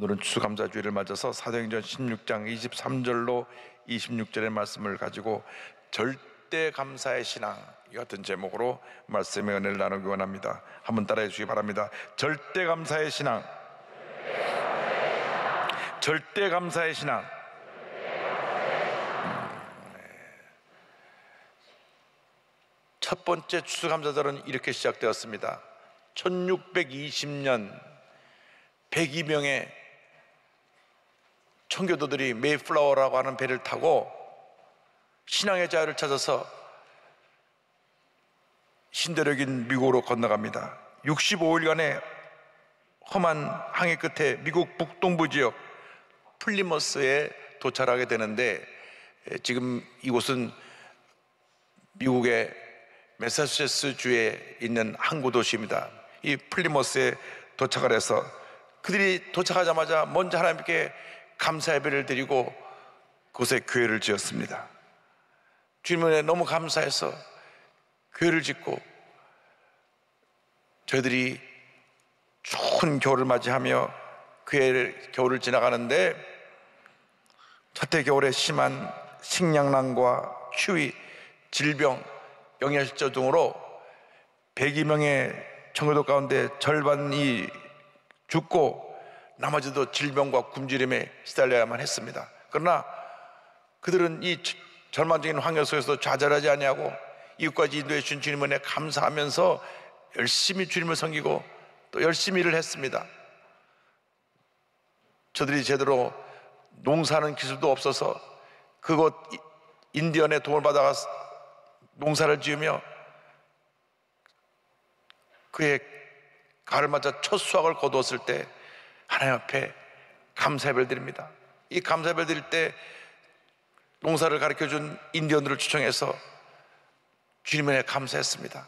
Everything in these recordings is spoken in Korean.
오늘은 추수감사주일을 맞아서 사도행전 16장 23절로 26절의 말씀을 가지고 절대 감사의 신앙, 이 같은 제목으로 말씀의 은혜를 나누기 원합니다. 한번 따라해 주시기 바랍니다. 절대 감사의 신앙, 절대 감사의 신앙. 첫 번째 추수감사절은 이렇게 시작되었습니다. 1620년 102명의 청교도들이 메이플라워라고 하는 배를 타고 신앙의 자유를 찾아서 신대륙인 미국으로 건너갑니다. 65일간의 험한 항해 끝에 미국 북동부 지역 플리머스에 도착하게 되는데, 지금 이곳은 미국의 매사추세츠 주에 있는 항구 도시입니다. 이 플리머스에 도착을 해서 그들이 도착하자마자 먼저 하나님께 감사 예배를 드리고 그곳에 교회를 지었습니다. 주님에 너무 감사해서 교회를 짓고, 저희들이 좋은 겨울을 맞이하며 겨울을 지나가는데, 첫해 겨울에 심한 식량난과 추위, 질병, 영양실조 등으로 102명의 청교도 가운데 절반이 죽고 나머지도 질병과 굶주림에 시달려야만 했습니다. 그러나 그들은 이 절망적인 환경 속에서 좌절하지 아니하고 이웃까지 인도해 주신 주님 은혜에 감사하면서 열심히 주님을 섬기고 또 열심히 일을 했습니다. 저들이 제대로 농사하는 기술도 없어서 그곳 인디언의 도움을 받아가 농사를 지으며 그의 가을 맞아 첫 수확을 거두었을 때 하나님 앞에 감사 예배를 드립니다. 이 감사 예배를 드릴 때 농사를 가르쳐준 인디언들을 초청해서 주님의 감사했습니다.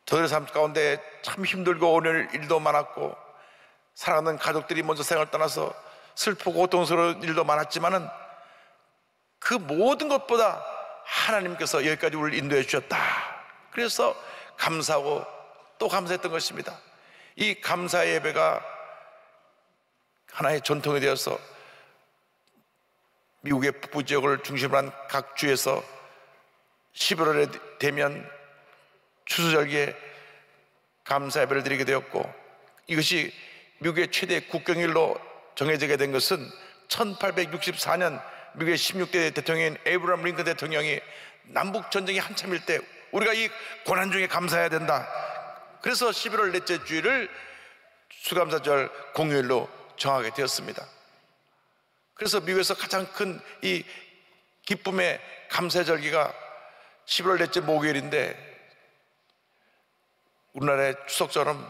저들의 삶 가운데 참 힘들고 어려운 일도 많았고 사랑하는 가족들이 먼저 생을 떠나서 슬프고 고통스러운 일도 많았지만은 그 모든 것보다 하나님께서 여기까지 우리를 인도해 주셨다. 그래서 감사하고 또 감사했던 것입니다. 이 감사 예배가 하나의 전통이 되어서 미국의 북부 지역을 중심으로 한 각 주에서 11월에 되면 추수절기에 감사 예배를 드리게 되었고, 이것이 미국의 최대 국경일로 정해지게 된 것은 1864년 미국의 16대 대통령인 에이브러함 링컨 대통령이 남북전쟁이 한참일 때 우리가 이 고난 중에 감사해야 된다, 그래서 11월 넷째 주일을 수감사절 공휴일로 정하게 되었습니다. 그래서 미국에서 가장 큰 이 기쁨의 감사의 절기가 11월 넷째 목요일인데, 우리나라의 추석처럼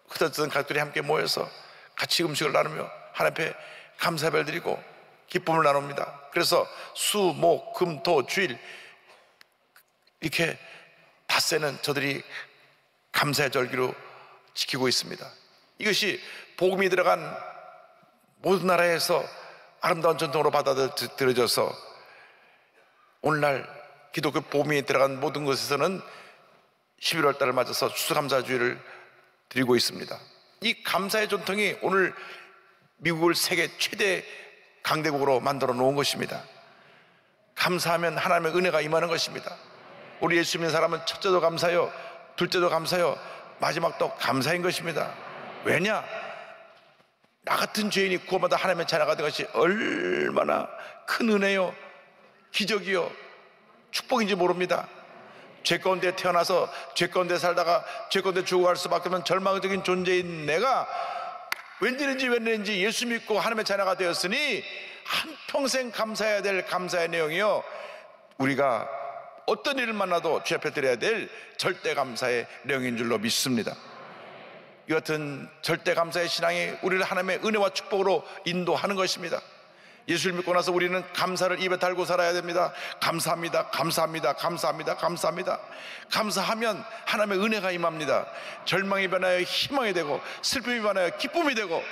흩어졌던 가족들이 함께 모여서 같이 음식을 나누며 하나님 앞에 감사 예배를 드리고 기쁨을 나눕니다. 그래서 수, 목, 금, 토, 주일 이렇게 닷새는 저들이 감사의 절기로 지키고 있습니다. 이것이 복음이 들어간 모든 나라에서 아름다운 전통으로 받아들여져서 오늘날 기독교 복음이 들어간 모든 곳에서는 11월 달을 맞아서 추수감사주일을 드리고 있습니다. 이 감사의 전통이 오늘 미국을 세계 최대 강대국으로 만들어 놓은 것입니다. 감사하면 하나님의 은혜가 임하는 것입니다. 우리 예수 믿는 사람은 첫째도 감사요, 둘째도 감사요, 마지막도 감사인 것입니다. 왜냐? 나 같은 죄인이 구원받아 하나님의 자녀가 된 것이 얼마나 큰 은혜요, 기적이요, 축복인지 모릅니다. 죄 가운데 태어나서 죄 가운데 살다가 죄 가운데 죽어갈 수밖에 없는 절망적인 존재인 내가 웬일인지 예수 믿고 하나님의 자녀가 되었으니 한평생 감사해야 될 감사의 내용이요, 우리가 어떤 일을 만나도 주 앞에 드려야 될 절대 감사의 내용인 줄로 믿습니다. 이 같은 절대 감사의 신앙이 우리를 하나님의 은혜와 축복으로 인도하는 것입니다. 예수를 믿고 나서 우리는 감사를 입에 달고 살아야 됩니다. 감사합니다, 감사합니다, 감사합니다, 감사합니다. 감사하면 하나님의 은혜가 임합니다. 절망이 변하여 희망이 되고, 슬픔이 변하여 기쁨이 되고,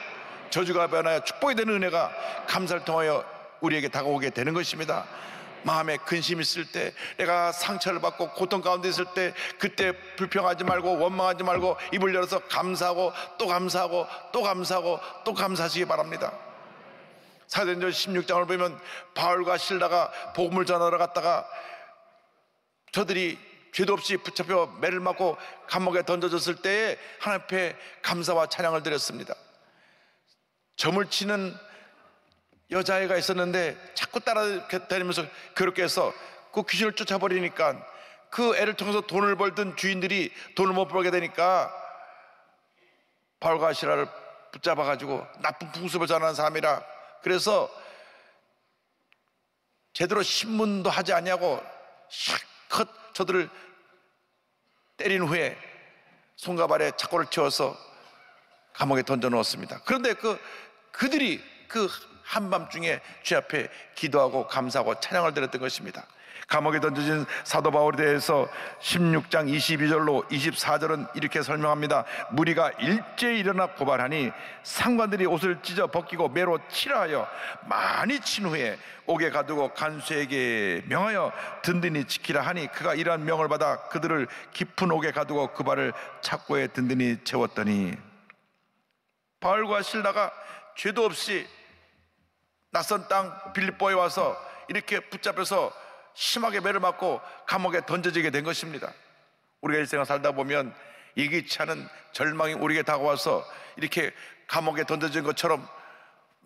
저주가 변하여 축복이 되는 은혜가 감사를 통하여 우리에게 다가오게 되는 것입니다. 마음에 근심이 있을 때, 내가 상처를 받고 고통 가운데 있을 때, 그때 불평하지 말고 원망하지 말고 입을 열어서 감사하고 또 감사하고 또 감사하고 또 감사하시기 바랍니다. 사도행전 16장을 보면 바울과 실라가 복음을 전하러 갔다가 저들이 죄도 없이 붙잡혀 매를 맞고 감옥에 던져졌을 때에 하나님 앞에 감사와 찬양을 드렸습니다. 점을 치는 여자애가 있었는데 자꾸 따라다니면서 그렇게 해서 그 귀신을 쫓아버리니까 그 애를 통해서 돈을 벌던 주인들이 돈을 못 벌게 되니까 바울과 시라를 붙잡아가지고 나쁜 풍습을 전하는 사람이라, 그래서 제대로 신문도 하지 않냐고 실컷 저들을 때린 후에 손과 발에 착고를 채워서 감옥에 던져 넣었습니다. 그런데 그들이 그 한밤중에 주 앞에 기도하고 감사하고 찬양을 드렸던 것입니다. 감옥에 던져진 사도 바울에 대해서 16장 22절로 24절은 이렇게 설명합니다. 무리가 일제히 일어나 고발하니 상관들이 옷을 찢어 벗기고 매로 치라 하여 많이 친 후에 옥에 가두고 간수에게 명하여 든든히 지키라 하니 그가 이러한 명을 받아 그들을 깊은 옥에 가두고 그 발을 착고에 든든히 채웠더니, 바울과 실라가 죄도 없이 낯선 땅 빌립보에 와서 이렇게 붙잡혀서 심하게 매를 맞고 감옥에 던져지게 된 것입니다. 우리가 일생을 살다 보면 예기치 않은 절망이 우리에게 다가와서 이렇게 감옥에 던져진 것처럼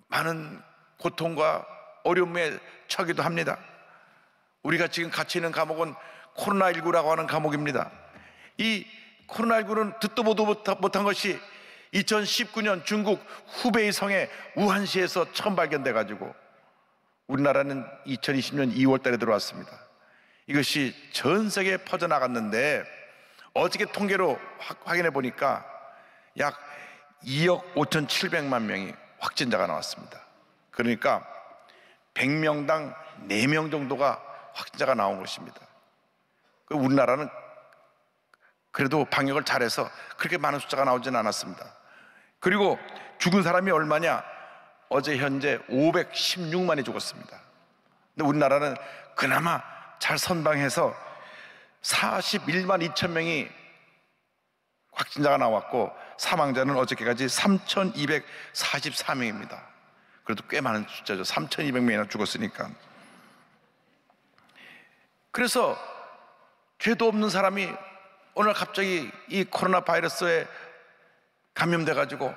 많은 고통과 어려움에 처하기도 합니다. 우리가 지금 갇혀 있는 감옥은 코로나19라고 하는 감옥입니다. 이 코로나19는 듣도 보도 못한 것이 2019년 중국 후베이 성의 우한시에서 처음 발견돼 가지고 우리나라는 2020년 2월 달에 들어왔습니다. 이것이 전 세계에 퍼져나갔는데 어저께 통계로 확인해 보니까 약 2억 5,700만 명이 확진자가 나왔습니다. 그러니까 100명당 4명 정도가 확진자가 나온 것입니다. 우리나라는 그래도 방역을 잘해서 그렇게 많은 숫자가 나오지는 않았습니다. 그리고 죽은 사람이 얼마냐? 어제 현재 516만이 죽었습니다. 근데 우리나라는 그나마 잘 선방해서 41만 2천 명이 확진자가 나왔고 사망자는 어저께까지 3,244명입니다. 그래도 꽤 많은 숫자죠. 3,200명이나 죽었으니까. 그래서 죄도 없는 사람이 오늘 갑자기 이 코로나 바이러스에 감염돼 가지고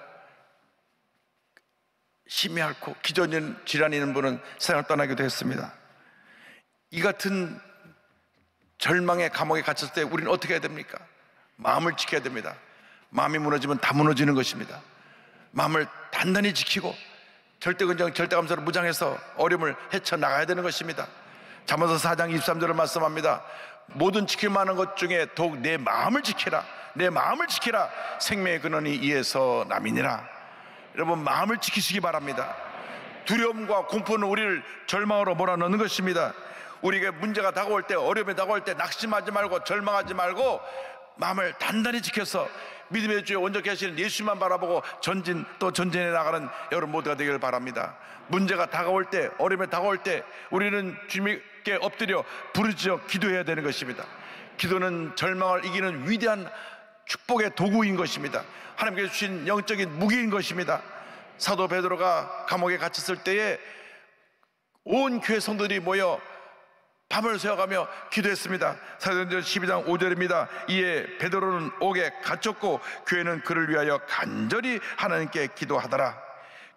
심히 앓고 기존 질환이 있는 분은 세상을 떠나기도 했습니다. 이 같은 절망의 감옥에 갇혔을 때 우리는 어떻게 해야 됩니까? 마음을 지켜야 됩니다. 마음이 무너지면 다 무너지는 것입니다. 마음을 단단히 지키고 절대긍정, 절대감사로 무장해서 어려움을 헤쳐나가야 되는 것입니다. 잠언서 4장 23절을 말씀합니다. 모든 지킬 만한 것 중에 더욱 내 마음을 지키라. 내 마음을 지키라. 생명의 근원이 이에서 남이니라. 여러분, 마음을 지키시기 바랍니다. 두려움과 공포는 우리를 절망으로 몰아넣는 것입니다. 우리에게 문제가 다가올 때, 어려움이 다가올 때 낙심하지 말고 절망하지 말고 마음을 단단히 지켜서 믿음의 주에 온전케 하시는 예수만 바라보고 전진해 나가는 여러분 모두가 되기를 바랍니다. 문제가 다가올 때, 어려움이 다가올 때 우리는 주님께 엎드려 부르짖어 기도해야 되는 것입니다. 기도는 절망을 이기는 위대한 축복의 도구인 것입니다. 하나님께서 주신 영적인 무기인 것입니다. 사도 베드로가 감옥에 갇혔을 때에 온 교회 성도들이 모여 밤을 새워가며 기도했습니다. 사도행전 12장 5절입니다. 이에 베드로는 옥에 갇혔고 교회는 그를 위하여 간절히 하나님께 기도하더라.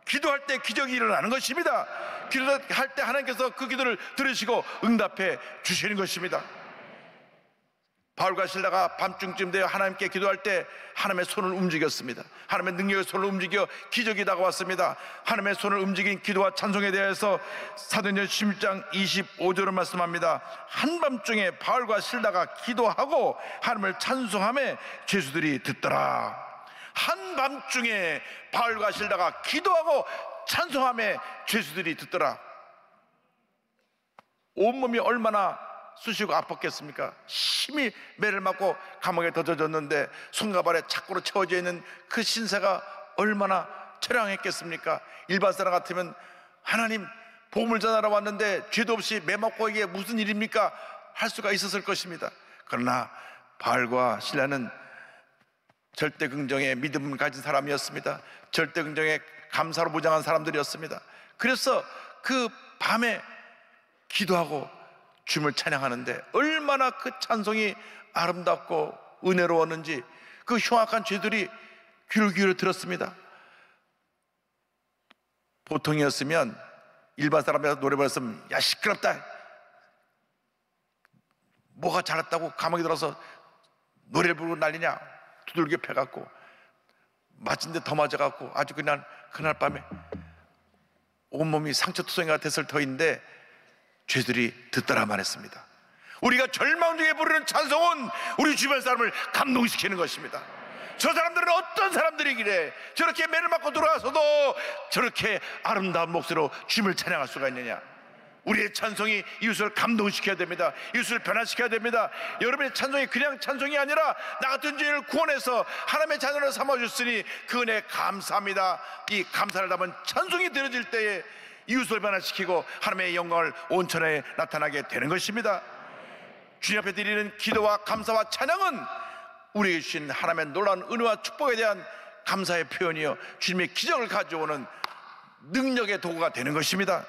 기도할 때 기적이 일어나는 것입니다. 기도할 때 하나님께서 그 기도를 들으시고 응답해 주시는 것입니다. 바울과 실라가 밤중쯤 되어 하나님께 기도할 때 하나님의 손을 움직였습니다. 하나님의 능력의 손을 움직여 기적이 다가왔습니다. 하나님의 손을 움직인 기도와 찬송에 대해서 사도행전 16장 25절을 말씀합니다. 한밤중에 바울과 실라가 기도하고 하나님을 찬송하며 죄수들이 듣더라. 한밤중에 바울과 실라가 기도하고 찬송하며 죄수들이 듣더라. 온몸이 얼마나 쑤시고 아팠겠습니까? 심히 매를 맞고 감옥에 던져졌는데 손과 발에 착고로 채워져 있는 그 신세가 얼마나 처량했겠습니까? 일반 사람 같으면 하나님 복음을 전하러 왔는데 죄도 없이 매맞고 이게 무슨 일입니까? 할 수가 있었을 것입니다. 그러나 바알과 실라는 절대 긍정의 믿음을 가진 사람이었습니다. 절대 긍정의 감사로 무장한 사람들이었습니다. 그래서 그 밤에 기도하고 주님을 찬양하는데 얼마나 그 찬송이 아름답고 은혜로웠는지 그 흉악한 죄들이 귀를 기울여 들었습니다. 보통이었으면 일반 사람이라서 노래 불렀으면 야 시끄럽다, 뭐가 잘났다고 감옥에 들어서 노래를 부르고 난리냐, 두들겨 패갖고 맞은 데 더 맞아갖고 아주 그날 밤에 온몸이 상처투성이가 됐을 터인데 죄들이 듣더라 말했습니다. 우리가 절망 중에 부르는 찬송은 우리 주변 사람을 감동시키는 것입니다. 저 사람들은 어떤 사람들이길래 저렇게 매를 맞고 들어와서도 저렇게 아름다운 목소리로 주님을 찬양할 수가 있느냐. 우리의 찬송이 이웃을 감동시켜야 됩니다. 이웃을 변화시켜야 됩니다. 여러분의 찬송이 그냥 찬송이 아니라 나 같은 죄인을 구원해서 하나님의 자녀로 삼아주셨으니 그 은혜에 감사합니다. 이 감사를 담은 찬송이 들어질 때에 이웃을 변화시키고 하나님의 영광을 온천에 나타나게 되는 것입니다. 주님 앞에 드리는 기도와 감사와 찬양은 우리에게 주신 하나님의 놀라운 은혜와 축복에 대한 감사의 표현이요, 주님의 기적을 가져오는 능력의 도구가 되는 것입니다.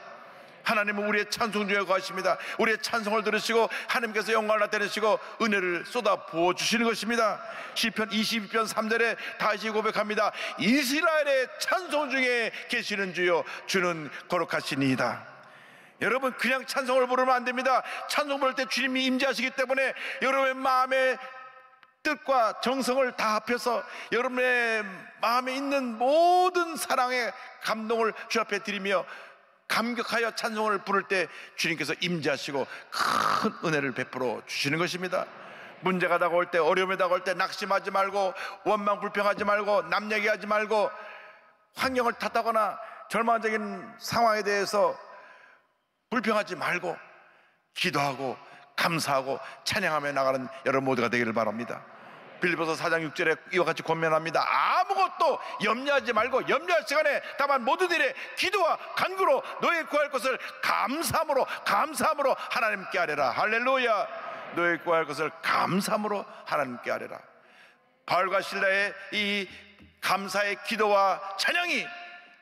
하나님은 우리의 찬송 중에 거하십니다. 우리의 찬송을 들으시고 하나님께서 영광을 나타내시고 은혜를 쏟아 부어주시는 것입니다. 시편 22편 3절에 다시 고백합니다. 이스라엘의 찬송 중에 계시는 주여 주는 거룩하시니이다. 여러분 그냥 찬송을 부르면 안 됩니다. 찬송 부를 때 주님이 임재하시기 때문에 여러분의 마음의 뜻과 정성을 다 합해서 여러분의 마음에 있는 모든 사랑의 감동을 주 앞에 드리며 감격하여 찬송을 부를 때 주님께서 임재하시고 큰 은혜를 베풀어 주시는 것입니다. 문제가 다가올 때, 어려움이 다가올 때 낙심하지 말고 원망 불평하지 말고 남 얘기하지 말고 환경을 탓하거나 절망적인 상황에 대해서 불평하지 말고 기도하고 감사하고 찬양하며 나가는 여러분 모두가 되기를 바랍니다. 빌립보서 4장 6절에 이와 같이 권면합니다. 아무것도 염려하지 말고 염려할 시간에 다만 모든 일에 기도와 간구로 너희 구할 것을 감사함으로 하나님께 아뢰라. 할렐루야. 너희 구할 것을 감사함으로 하나님께 아뢰라. 바울과 실라의 이 감사의 기도와 찬양이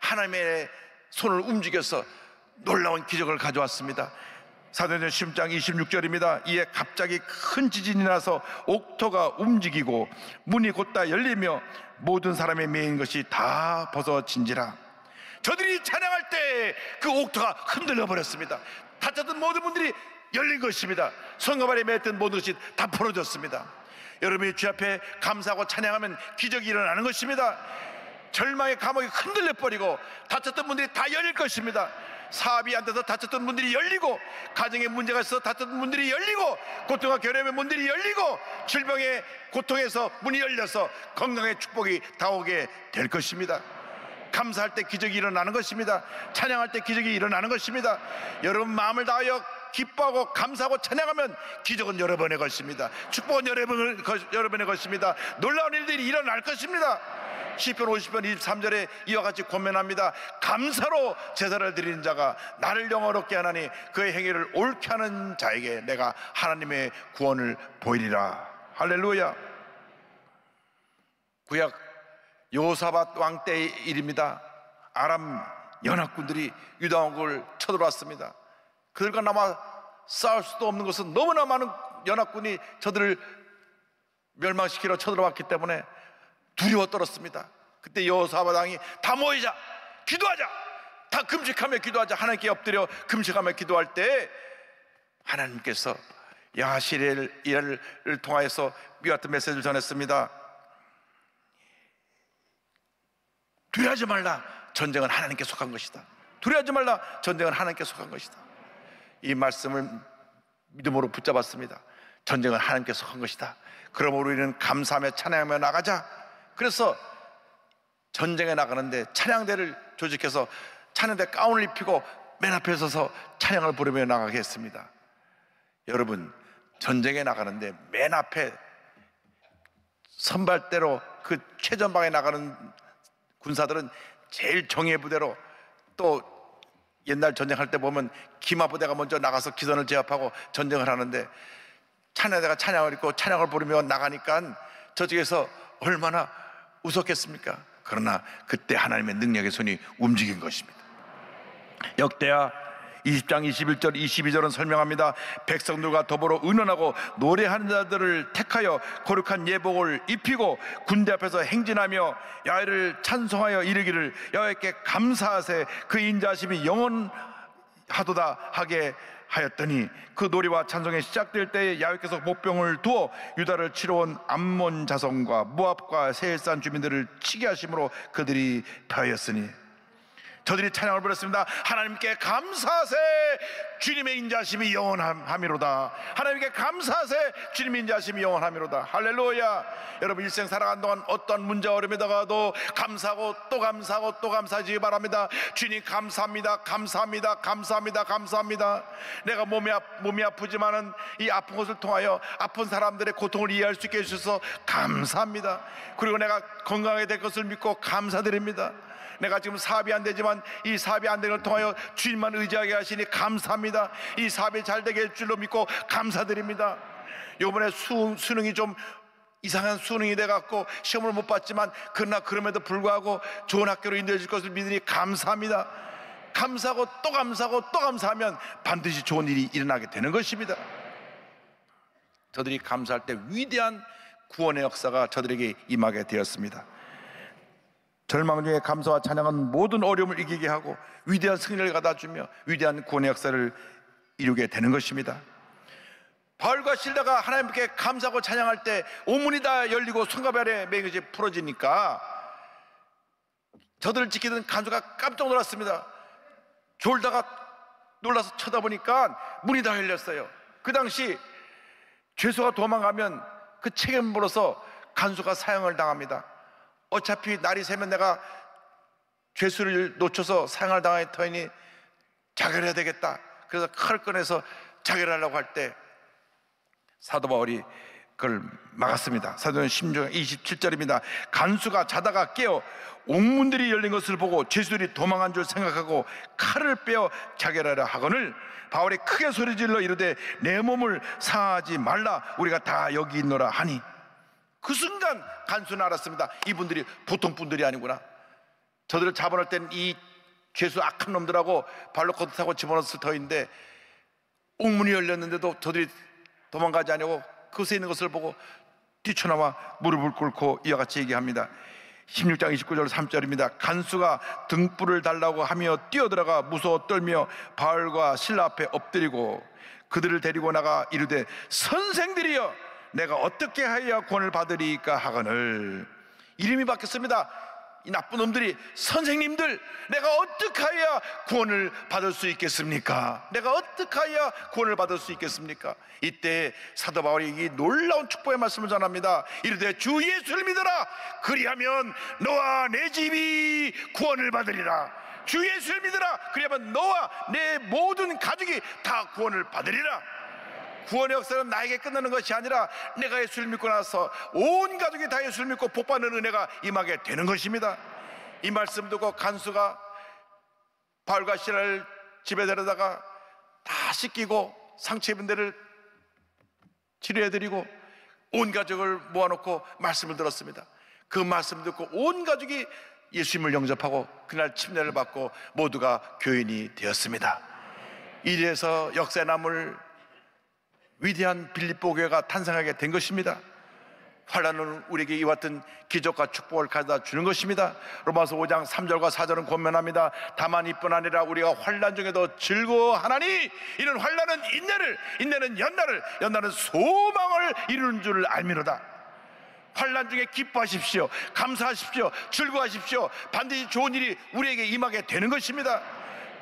하나님의 손을 움직여서 놀라운 기적을 가져왔습니다. 사도행전 10장 26절입니다. 이에 갑자기 큰 지진이 나서 옥토가 움직이고 문이 곧다 열리며 모든 사람의 매인 것이 다 벗어진지라. 저들이 찬양할 때 그 옥토가 흔들려 버렸습니다. 닫혔던 모든 문들이 열린 것입니다. 성검 안에 매였던 모든 것이 다 풀어졌습니다. 여러분이 주 앞에 감사하고 찬양하면 기적이 일어나는 것입니다. 절망의 감옥이 흔들려 버리고 닫혔던 문들이 다 열릴 것입니다. 사업이 안 돼서 다쳤던 문들이 열리고, 가정에 문제가 있어서 다쳤던 문들이 열리고, 고통과 결함의 문들이 열리고, 질병의 고통에서 문이 열려서 건강의 축복이 다오게 될 것입니다. 감사할 때 기적이 일어나는 것입니다. 찬양할 때 기적이 일어나는 것입니다. 여러분 마음을 다하여 기뻐하고 감사하고 찬양하면 기적은 여러분의 것입니다. 축복은 여러분의 것입니다. 놀라운 일들이 일어날 것입니다. 시편 50편 23절에 이와 같이 권면합니다. 감사로 제사를 드리는 자가 나를 영화롭게 하나니 그의 행위를 옳게 하는 자에게 내가 하나님의 구원을 보이리라. 할렐루야. 구약 여호사밧 왕 때의 일입니다. 아람 연합군들이 유다 왕국을 쳐들어왔습니다. 그들과 남아 싸울 수도 없는 것은 너무나 많은 연합군이 저들을 멸망시키러 쳐들어왔기 때문에 두려워 떨었습니다. 그때 여호사밧 왕이 다 모이자, 기도하자, 다 금식하며 기도하자, 하나님께 엎드려 금식하며 기도할 때 하나님께서 야하시엘을 통하여서 이와 같은 메시지를 전했습니다. 두려워하지 말라, 전쟁은 하나님께 속한 것이다. 두려워하지 말라, 전쟁은 하나님께 속한 것이다. 이 말씀을 믿음으로 붙잡았습니다. 전쟁은 하나님께 속한 것이다. 그러므로 우리는 감사하며 찬양하며 나가자. 그래서 전쟁에 나가는데 찬양대를 조직해서 찬양대 가운을 입히고 맨 앞에 서서 찬양을 부르며 나가게 했습니다. 여러분, 전쟁에 나가는데 맨 앞에 선발대로 그 최전방에 나가는 군사들은 제일 정예 부대로 또 옛날 전쟁할 때 보면 기마부대가 먼저 나가서 기선을 제압하고 전쟁을 하는데, 찬양대가 찬양을 읽고 찬양을 부르며 나가니까 저쪽에서 얼마나 웃었겠습니까? 그러나 그때 하나님의 능력의 손이 움직인 것입니다. 역대하 20장 21절 22절은 설명합니다. 백성들과 더불어 의논하고 노래하는 자들을 택하여 거룩한 예복을 입히고 군대 앞에서 행진하며 야훼를 찬송하여 이르기를 여호와께 감사하세 그 인자하심이 영원하도다 하게 하였더니, 그 노래와 찬송이 시작될 때에 야훼께서 목병을 두어 유다를 치러 온 암몬 자손과 모압과 세일산 주민들을 치게 하심으로 그들이 패하였으니, 저들이 찬양을 부렸습니다. 하나님께 감사하세 주님의 인자하심이 영원함이로다. 하나님께 감사하세 주님의 인자하심이 영원함이로다. 할렐루야. 여러분 일생 살아가는 동안 어떤 문제와 어려움이 다가도 감사하고 또 감사하고 또 감사하시기 바랍니다. 주님 감사합니다, 감사합니다, 감사합니다, 감사합니다. 내가 몸이 아프지만은 이 아픈 것을 통하여 아픈 사람들의 고통을 이해할 수 있게 해주셔서 감사합니다. 그리고 내가 건강하게 될 것을 믿고 감사드립니다. 내가 지금 사업이 안 되지만 이 사업이 안 되는 걸 통하여 주님만 의지하게 하시니 감사합니다. 이 사업이 잘 되게 할 줄로 믿고 감사드립니다. 이번에 수능이 좀 이상한 수능이 돼갖고 시험을 못 봤지만 그러나 그럼에도 불구하고 좋은 학교로 인도해줄 것을 믿으니 감사합니다. 감사하고 또 감사하고 또 감사하면 반드시 좋은 일이 일어나게 되는 것입니다. 저들이 감사할 때 위대한 구원의 역사가 저들에게 임하게 되었습니다. 절망 중에 감사와 찬양은 모든 어려움을 이기게 하고 위대한 승리를 가다주며 위대한 구원의 역사를 이루게 되는 것입니다. 바울과 실라가 하나님께 감사하고 찬양할 때 온문이 다 열리고 손가발의 매개지 풀어지니까 저들을 지키던 간수가 깜짝 놀랐습니다. 졸다가 놀라서 쳐다보니까 문이 다 열렸어요. 그 당시 죄수가 도망가면 그 책임으로서 간수가 사형을 당합니다. 어차피 날이 새면 내가 죄수를 놓쳐서 사형을 당할 터이니 자결해야 되겠다. 그래서 칼을 꺼내서 자결하려고 할 때 사도 바울이 그걸 막았습니다. 사도행 10장 27절입니다. 간수가 자다가 깨어 옥문들이 열린 것을 보고 죄수들이 도망한 줄 생각하고 칼을 빼어 자결하려 하거늘 바울이 크게 소리질러 이르되 내 몸을 상하지 말라 우리가 다 여기 있노라 하니, 그 순간 간수는 알았습니다. 이분들이 보통 분들이 아니구나. 저들을 잡아놓을 때는 이 죄수 악한 놈들하고 발로 걷어타고 집어넣었을 터인데 옥문이 열렸는데도 저들이 도망가지 않고 그것에 있는 것을 보고 뛰쳐나와 무릎을 꿇고 이와 같이 얘기합니다. 16장 29절 3절입니다. 간수가 등불을 달라고 하며 뛰어들어가 무서워 떨며 바울과 실라 앞에 엎드리고 그들을 데리고 나가 이르되 선생들이여 내가 어떻게 하여야 구원을 받으리까 하거늘, 이름이 바뀌었습니다. 이 나쁜 놈들이 선생님들 내가 어떻게 하여야 구원을 받을 수 있겠습니까? 내가 어떻게 하여야 구원을 받을 수 있겠습니까? 이때 사도 바울이 이 놀라운 축복의 말씀을 전합니다. 이르되 주 예수를 믿어라 그리하면 너와 내 집이 구원을 받으리라. 주 예수를 믿어라 그리하면 너와 내 모든 가족이 다 구원을 받으리라. 구원의 역사는 나에게 끝나는 것이 아니라 내가 예수를 믿고 나서 온 가족이 다 예수를 믿고 복받는 은혜가 임하게 되는 것입니다. 이 말씀 듣고 간수가 바울과 실라를 집에 데려다가 다 씻기고 상처 입은 데를 치료해드리고 온 가족을 모아놓고 말씀을 들었습니다. 그 말씀 듣고 온 가족이 예수님을 영접하고 그날 침례를 받고 모두가 교인이 되었습니다. 이래서 역사에 남을 위대한 빌립보 교회가 탄생하게 된 것입니다. 환난은 우리에게 이와 같은 기적과 축복을 가져다 주는 것입니다. 로마서 5장 3절과 4절은 권면합니다. 다만 이뿐 아니라 우리가 환난 중에도 즐거워하나니 이는 환난은 인내를, 인내는 연날을, 연날은 소망을 이루는 줄 알미로다. 환난 중에 기뻐하십시오, 감사하십시오, 즐거워하십시오. 반드시 좋은 일이 우리에게 임하게 되는 것입니다.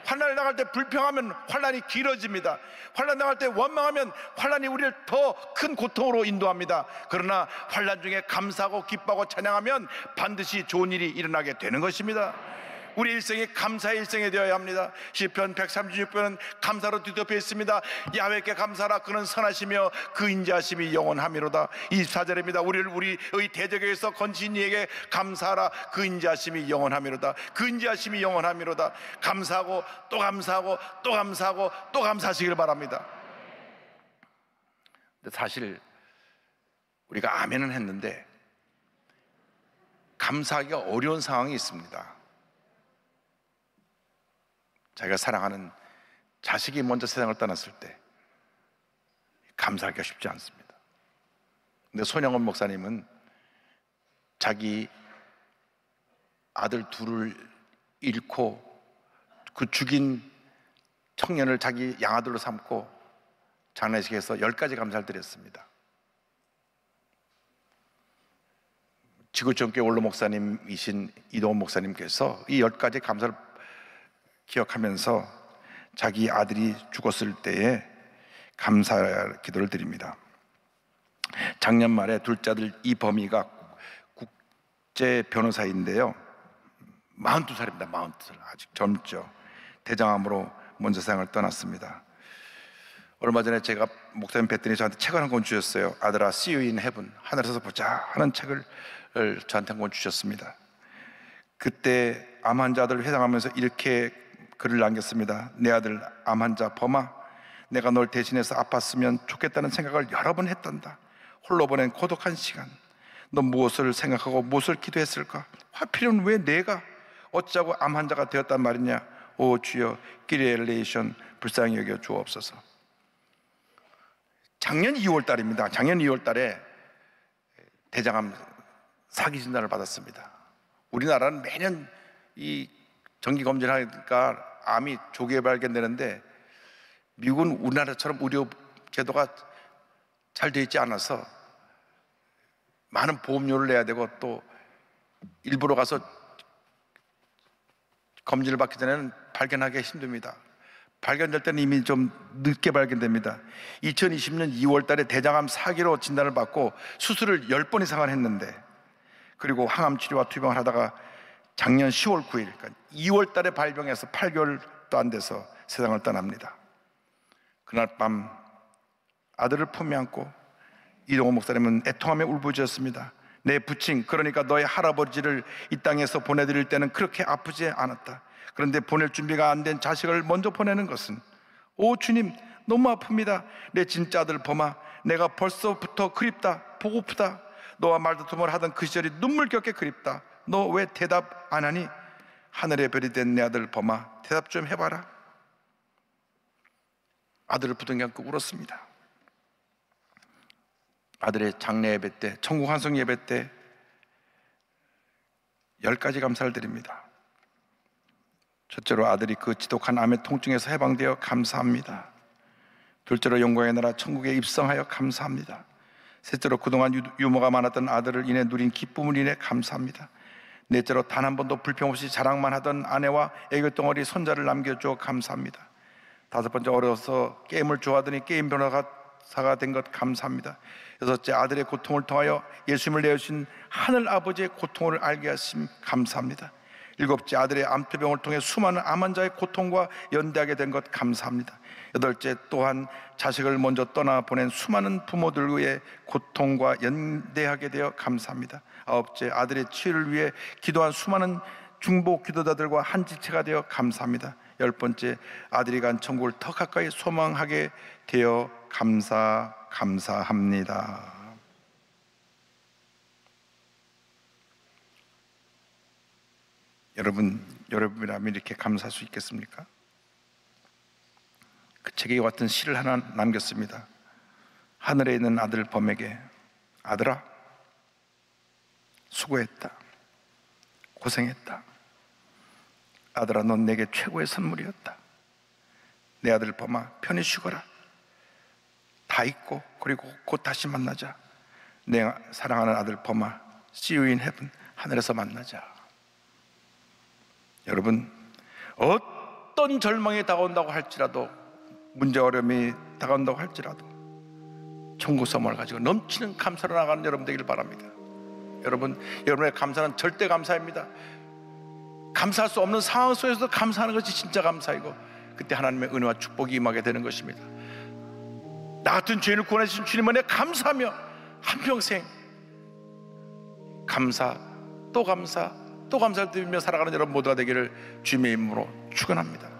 환난을 당할 때 불평하면 환난이 길어집니다. 환난 당할 때 원망하면 환난이 우리를 더 큰 고통으로 인도합니다. 그러나 환난 중에 감사하고 기뻐하고 찬양하면 반드시 좋은 일이 일어나게 되는 것입니다. 우리 일생이 감사의 일생이 되어야 합니다. 시편 136편은 감사로 뒤덮여 있습니다. 야훼께 감사라, 그는 선하시며 그 인자하심이 영원하미로다. 24절입니다. 우리의 대적에서 건진 이에게 감사하라, 그 인자하심이 영원하미로다. 그 인자하심이 영원하미로다. 감사하고 또 감사하고 또 감사하고 또 감사하시길 바랍니다. 근데 사실 우리가 아멘은 했는데 감사하기가 어려운 상황이 있습니다. 자기가 사랑하는 자식이 먼저 세상을 떠났을 때 감사하기가 쉽지 않습니다. 근데 손영원 목사님은 자기 아들 둘을 잃고 그 죽인 청년을 자기 양아들로 삼고 장례식에서 10가지 감사를 드렸습니다. 지구촌교회 원로 목사님이신 이동훈 목사님께서 이 10가지 감사를 기억하면서 자기 아들이 죽었을 때에 감사 기도를 드립니다. 작년 말에 둘째 아들 이범희가 국제 변호사인데요, 42살입니다. 42살, 아직 젊죠. 대장암으로 먼저 세상을 떠났습니다. 얼마 전에 제가 목사님 뵀더니 저한테 책을 한 권 주셨어요. 아들아, See you in heaven, 하늘에서 보자 하는 책을 저한테 한 권 주셨습니다. 그때 암 환자들을 회상하면서 이렇게 글을 남겼습니다. 내 아들 암 환자 범아, 내가 널 대신해서 아팠으면 좋겠다는 생각을 여러 번 했단다. 홀로 보낸 고독한 시간, 너 무엇을 생각하고 무엇을 기도했을까? 하필이면 왜 내가 어쩌고 암 환자가 되었단 말이냐? 오 주여, 끼리의 릴레이션 불쌍히 여겨 주옵소서. 작년 2월 달입니다. 작년 2월 달에 대장암 사기 진단을 받았습니다. 우리나라는 매년 이 정기 검진을 하니까 암이 조기에 발견되는데 미국은 우리나라처럼 의료 제도가 잘 되어 있지 않아서 많은 보험료를 내야 되고 또 일부러 가서 검진을 받기 전에는 발견하기가 힘듭니다. 발견될 때는 이미 좀 늦게 발견됩니다. 2020년 2월 달에 대장암 4기로 진단을 받고 수술을 10번 이상을 했는데, 그리고 항암 치료와 투병을 하다가 작년 10월 9일, 그러니까 2월 달에 발병해서 8개월도 안 돼서 세상을 떠납니다. 그날 밤 아들을 품에 안고 이동호 목사님은 애통하며 울부짖었습니다. 내 부친, 그러니까 너의 할아버지를 이 땅에서 보내드릴 때는 그렇게 아프지 않았다. 그런데 보낼 준비가 안 된 자식을 먼저 보내는 것은, 오 주님, 너무 아픕니다. 내 진짜 아들 범아, 내가 벌써부터 그립다, 보고프다. 너와 말다툼을 하던 그 시절이 눈물겹게 그립다. 너 왜 대답 안 하니? 하늘의 별이 된 내 아들 범아, 대답 좀 해봐라. 아들을 부둥켜 안고 울었습니다. 아들의 장례 예배 때, 천국 환송 예배 때 10가지 감사를 드립니다. 첫째로 아들이 그 지독한 암의 통증에서 해방되어 감사합니다. 둘째로 영광의 나라 천국에 입성하여 감사합니다. 셋째로 그동안 유머가 많았던 아들을 인해 누린 기쁨을 인해 감사합니다. 넷째로 단 한 번도 불평 없이 자랑만 하던 아내와 애교덩어리 손자를 남겨줘 감사합니다. 다섯 번째, 어려서 게임을 좋아하더니 게임 변호사가 된 것 감사합니다. 여섯째, 아들의 고통을 통하여 예수님을 내어주신 하늘 아버지의 고통을 알게 하심 감사합니다. 일곱째, 아들의 암투병을 통해 수많은 암 환자의 고통과 연대하게 된 것 감사합니다. 여덟째, 또한 자식을 먼저 떠나보낸 수많은 부모들의 고통과 연대하게 되어 감사합니다. 아홉째, 아들의 치유를 위해 기도한 수많은 중보 기도자들과 한 지체가 되어 감사합니다. 열 번째, 아들이 간 천국을 더 가까이 소망하게 되어 감사합니다. 여러분이라면 이렇게 감사할 수 있겠습니까? 그 책에 같은 시를 하나 남겼습니다. 하늘에 있는 아들 범에게, 아들아, 수고했다, 고생했다. 아들아, 넌 내게 최고의 선물이었다. 내 아들 범아, 편히 쉬거라. 다 잊고 그리고 곧 다시 만나자. 내가 사랑하는 아들 범아, See you in heaven, 하늘에서 만나자. 여러분, 어떤 절망이 다가온다고 할지라도, 문제 어려움이 다가온다고 할지라도 천국 선물을 가지고 넘치는 감사로 나가는 여러분 되길 바랍니다. 여러분, 여러분의 감사는 절대 감사입니다. 감사할 수 없는 상황 속에서도 감사하는 것이 진짜 감사이고, 그때 하나님의 은혜와 축복이 임하게 되는 것입니다. 나 같은 죄인을 구원해 주신 주님 은혜에 감사하며 한평생 감사 또 감사 또 감사를 드리며 살아가는 여러분 모두가 되기를 주님의 이름으로 축원합니다.